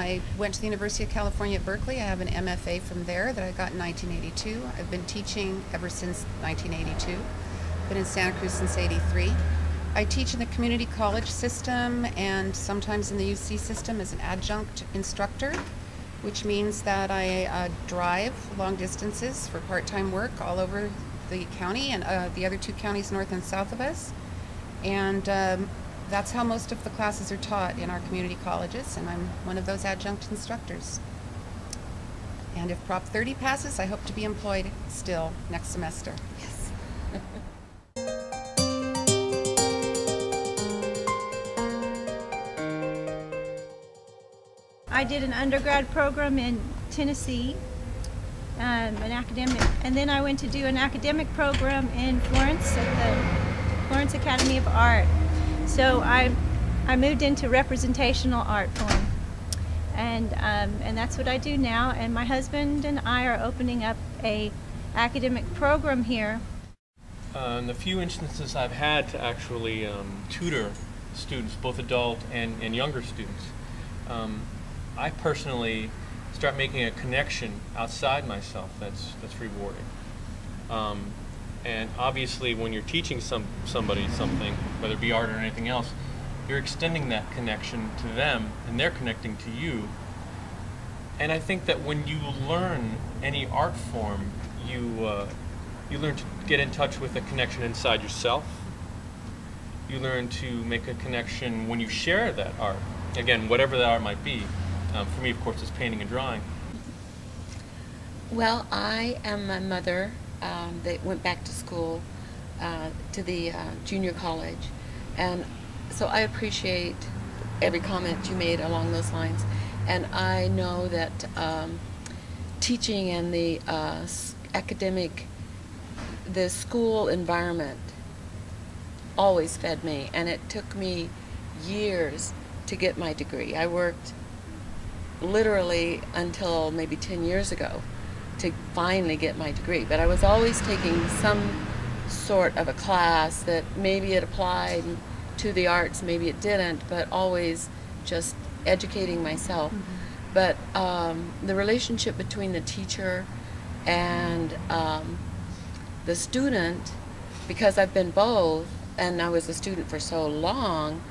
I went to the University of California at Berkeley. I have an MFA from there that I got in 1982. I've been teaching ever since 1982. Been in Santa Cruz since '83. I teach in the community college system and sometimes in the UC system as an adjunct instructor, which means that I drive long distances for part-time work all over the county and the other two counties north and south of us. And that's how most of the classes are taught in our community colleges, and I'm one of those adjunct instructors. And if Prop 30 passes, I hope to be employed still next semester. Yes. I did an undergrad program in Tennessee, an academic, and then I went to do an academic program in Florence at the Florence Academy of Art. So I moved into representational art form, and that's what I do now. And my husband and I are opening up a academic program here. In the few instances I've had to actually tutor students, both adult and younger students, I personally start making a connection outside myself that's rewarding. And obviously when you're teaching somebody something, whether it be art or anything else, you're extending that connection to them and they're connecting to you. And I think that when you learn any art form, you learn to get in touch with a connection inside yourself. You learn to make a connection when you share that art. Again, whatever that art might be. For me, of course, it's painting and drawing. Well, I am a mother that went back to school, to the junior college, and so I appreciate every comment you made along those lines. And I know that teaching in the the school environment always fed me, and it took me years to get my degree. I worked literally until maybe 10 years ago to finally get my degree, but I was always taking some sort of a class that maybe it applied to the arts, maybe it didn't, but always just educating myself. Mm-hmm. But the relationship between the teacher and the student, because I've been both and I was a student for so long,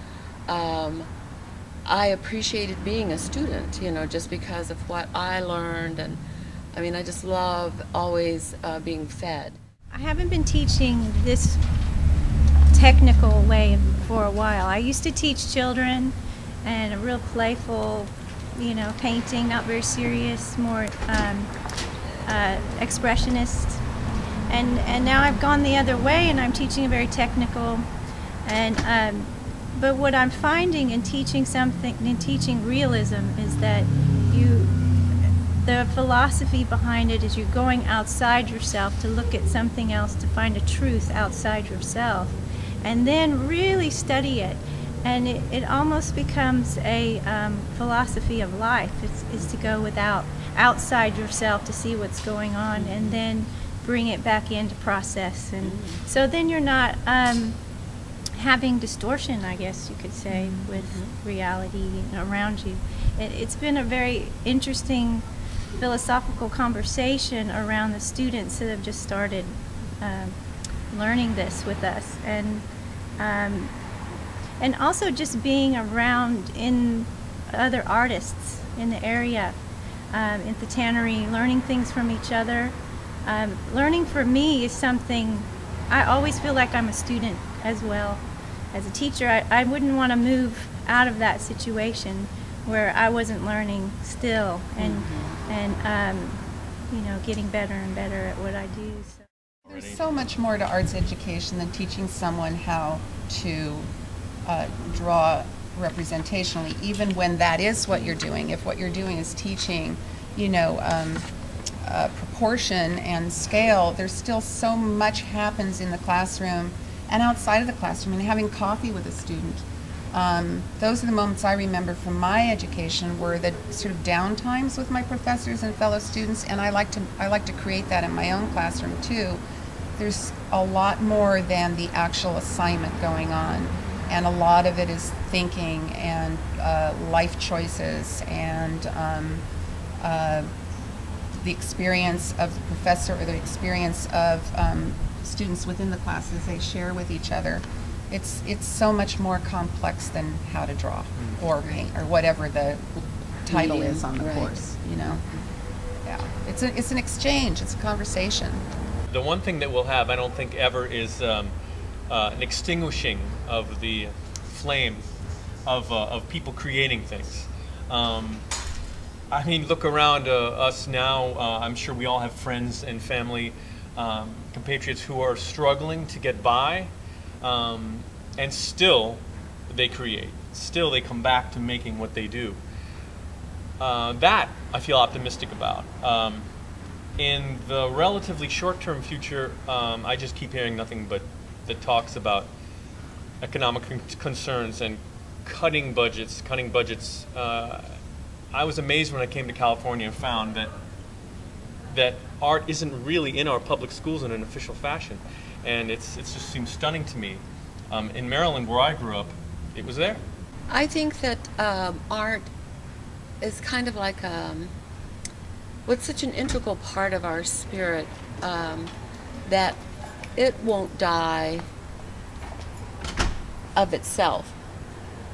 I appreciated being a student, you know, just because of what I learned. And I mean, I just love always being fed. I haven't been teaching this technical way for a while. I used to teach children and a real playful, you know, painting, not very serious, more expressionist. And now I've gone the other way and I'm teaching a very technical. And but what I'm finding in teaching teaching realism is that the philosophy behind it is you're going outside yourself to look at something else, to find a truth outside yourself, and then really study it. And it almost becomes a philosophy of life. It's to go outside yourself to see what's going on, and then bring it back into process. And so then you're not having distortion, I guess you could say, with reality around you. It's been a very interesting philosophical conversation around the students that have just started learning this with us, and also just being around in other artists in the area, at the tannery, learning things from each other. Learning for me is something, I always feel like I'm a student as well. As a teacher, I wouldn't want to move out of that situation where I wasn't learning still, and you know, getting better and better at what I do. So. There's so much more to arts education than teaching someone how to draw representationally, even when that is what you're doing. If what you're doing is teaching, you know, proportion and scale, there's still so much happens in the classroom and outside of the classroom, and having coffee with a student. Those are the moments I remember from my education, were the sort of downtimes with my professors and fellow students, and I like to create that in my own classroom too. There's a lot more than the actual assignment going on. and a lot of it is thinking and life choices and the experience of the professor or the experience of students within the classes they share with each other. It's so much more complex than how to draw or paint or whatever the title is on the course, you know. Yeah, it's an exchange, it's a conversation. The one thing that we'll have, I don't think ever, is an extinguishing of the flame of people creating things. I mean, look around us now. I'm sure we all have friends and family, compatriots who are struggling to get by, and still they create. Still they come back to making what they do. That I feel optimistic about. In the relatively short-term future, I just keep hearing nothing but the talks about economic concerns and cutting budgets. I was amazed when I came to California and found that art isn't really in our public schools in an official fashion, and it just seems stunning to me. In Maryland, where I grew up, it was there. I think that art is kind of like what's such an integral part of our spirit, that it won't die of itself,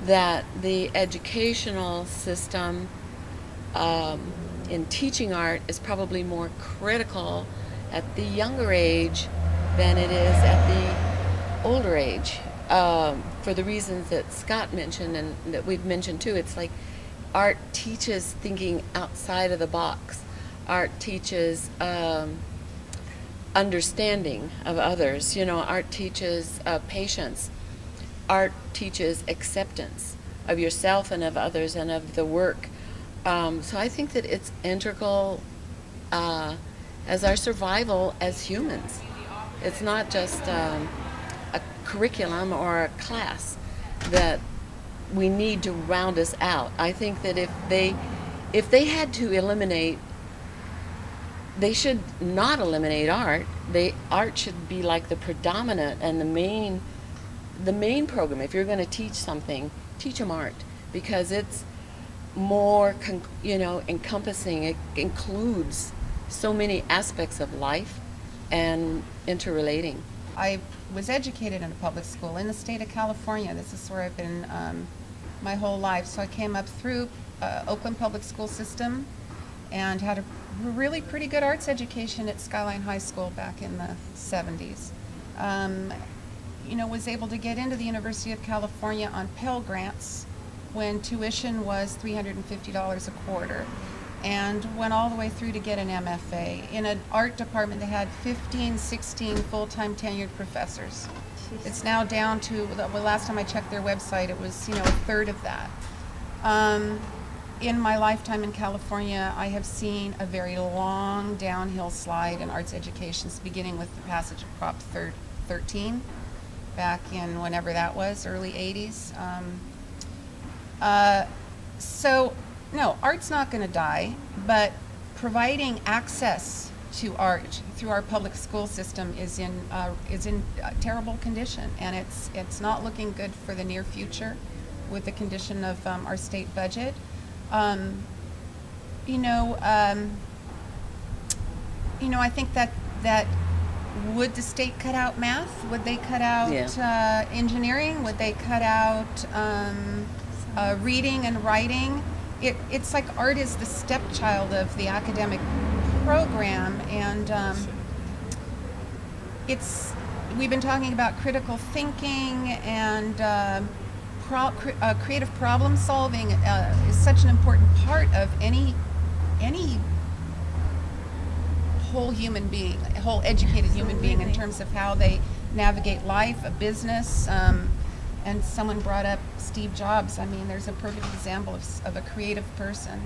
that the educational system in teaching art is probably more critical at the younger age than it is at the older age, for the reasons that Scott mentioned and that we've mentioned too. It's like art teaches thinking outside of the box. Art teaches understanding of others. You know, art teaches patience. Art teaches acceptance of yourself and of others and of the work. So I think that it's integral as our survival as humans. It's not just a curriculum or a class that we need to round us out. I think that if they had to eliminate, they should not eliminate art. Art should be like the predominant and the main program. If you're going to teach something, teach them art, because it's more encompassing. It includes so many aspects of life and interrelating. I was educated in a public school in the state of California. This is where I've been my whole life. So I came up through Oakland public school system and had a really pretty good arts education at Skyline High School back in the 70s. Was able to get into the University of California on Pell Grants when tuition was $350 a quarter, and went all the way through to get an MFA in an art department that had 15, 16 full-time tenured professors. Jeez. It's now down to, well, last time I checked their website, it was a third of that. In my lifetime in California, I have seen a very long downhill slide in arts education, beginning with the passage of Prop 13 back in whenever that was, early 80s. So, no, art's not going to die, but providing access to art through our public school system is in terrible condition, and it's not looking good for the near future with the condition of our state budget. I think that would the state cut out math? Would they cut out engineering? Would they cut out reading and writing? It's like art is the stepchild of the academic program, and we've been talking about critical thinking and creative problem solving is such an important part of any whole human being, a whole educated human being, in terms of how they navigate life, a business. And someone brought up Steve Jobs. I mean, there's a perfect example of a creative person.